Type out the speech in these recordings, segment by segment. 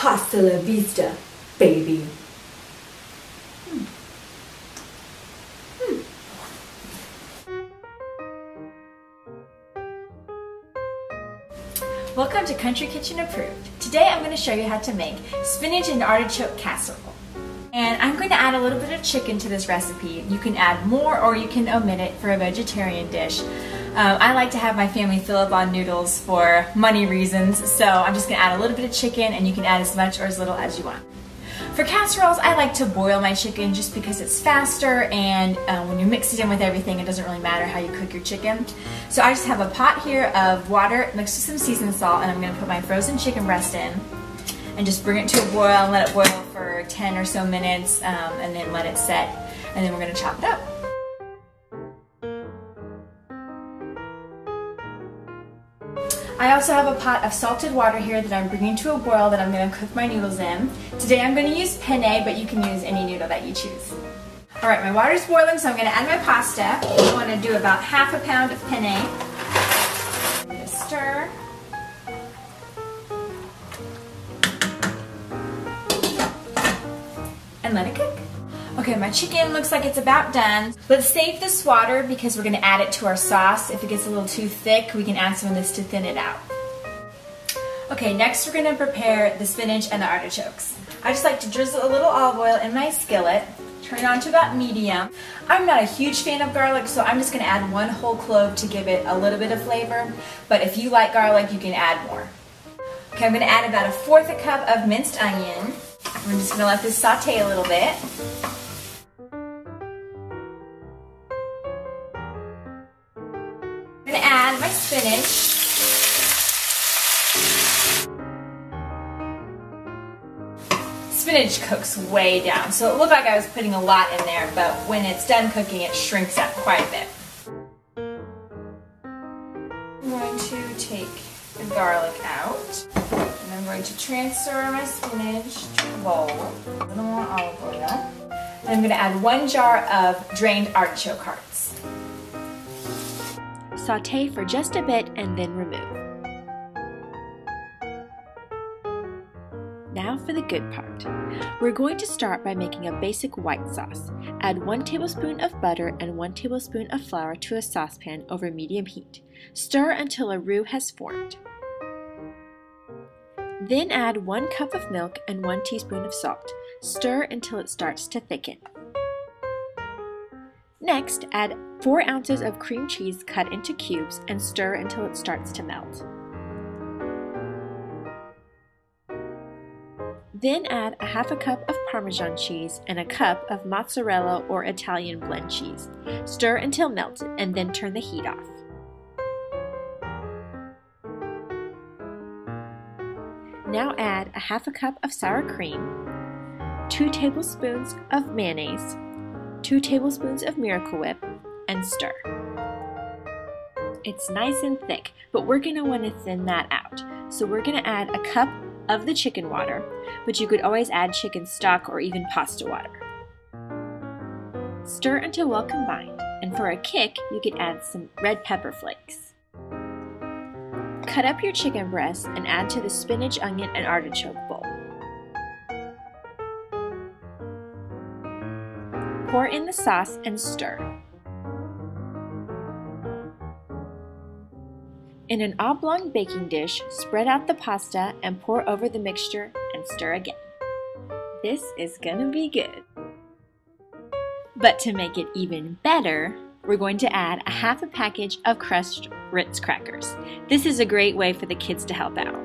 Hasta la vista, baby. Welcome to Country Kitchen Approved. Today I'm going to show you how to make spinach and artichoke casserole. And I'm going to add a little bit of chicken to this recipe. You can add more or you can omit it for a vegetarian dish. I like to have my family fill up on noodles for money reasons, so I'm just going to add a little bit of chicken, and you can add as much or as little as you want. For casseroles, I like to boil my chicken just because it's faster, and when you mix it in with everything, it doesn't really matter how you cook your chicken. So I just have a pot here of water mixed with some seasoned salt, and I'm going to put my frozen chicken breast in and just bring it to a boil and let it boil for 10 or so minutes, and then let it set, and then we're going to chop it up. I also have a pot of salted water here that I'm bringing to a boil that I'm going to cook my noodles in. Today I'm going to use penne, but you can use any noodle that you choose. Alright, my water's boiling, so I'm going to add my pasta. I want to do about half a pound of penne. I'm going to stir. And let it cook. Okay, my chicken looks like it's about done. Let's save this water because we're going to add it to our sauce. If it gets a little too thick, we can add some of this to thin it out. Okay, next we're going to prepare the spinach and the artichokes. I just like to drizzle a little olive oil in my skillet, turn it on to about medium. I'm not a huge fan of garlic, so I'm just going to add 1 whole clove to give it a little bit of flavor. But if you like garlic, you can add more. Okay, I'm going to add about 1/4 cup of minced onion. I'm just going to let this saute a little bit. I'm going to add my spinach. Spinach cooks way down, so it looked like I was putting a lot in there, but when it's done cooking, it shrinks up quite a bit. I'm going to take the garlic out, and I'm going to transfer my spinach to a bowl. A little more olive oil. And I'm going to add 1 jar of drained artichoke hearts. Saute for just a bit and then remove. Now for the good part. We're going to start by making a basic white sauce. Add 1 tablespoon of butter and 1 tablespoon of flour to a saucepan over medium heat. Stir until a roux has formed. Then add 1 cup of milk and 1 teaspoon of salt. Stir until it starts to thicken. Next, add 4 ounces of cream cheese cut into cubes and stir until it starts to melt. Then add 1/2 cup of Parmesan cheese and 1 cup of mozzarella or Italian blend cheese. Stir until melted and then turn the heat off. Now add 1/2 cup of sour cream, 2 tablespoons of mayonnaise, 2 tablespoons of Miracle Whip, and stir. It's nice and thick, but we're going to want to thin that out. So we're going to add 1 cup of the chicken water, but you could always add chicken stock or even pasta water. Stir until well combined, and for a kick, you can add some red pepper flakes. Cut up your chicken breast and add to the spinach, onion, and artichoke bowl. Pour in the sauce and stir. In an oblong baking dish, spread out the pasta and pour over the mixture and stir again. This is gonna be good. But to make it even better, we're going to add 1/2 package of crushed Ritz crackers. This is a great way for the kids to help out.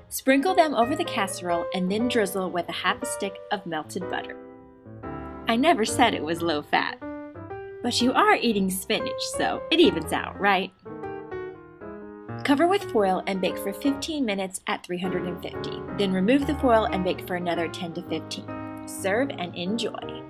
Sprinkle them over the casserole and then drizzle with 1/2 stick of melted butter. I never said it was low fat. But you are eating spinach, so it evens out, right? Cover with foil and bake for 15 minutes at 350. Then remove the foil and bake for another 10 to 15. Serve and enjoy.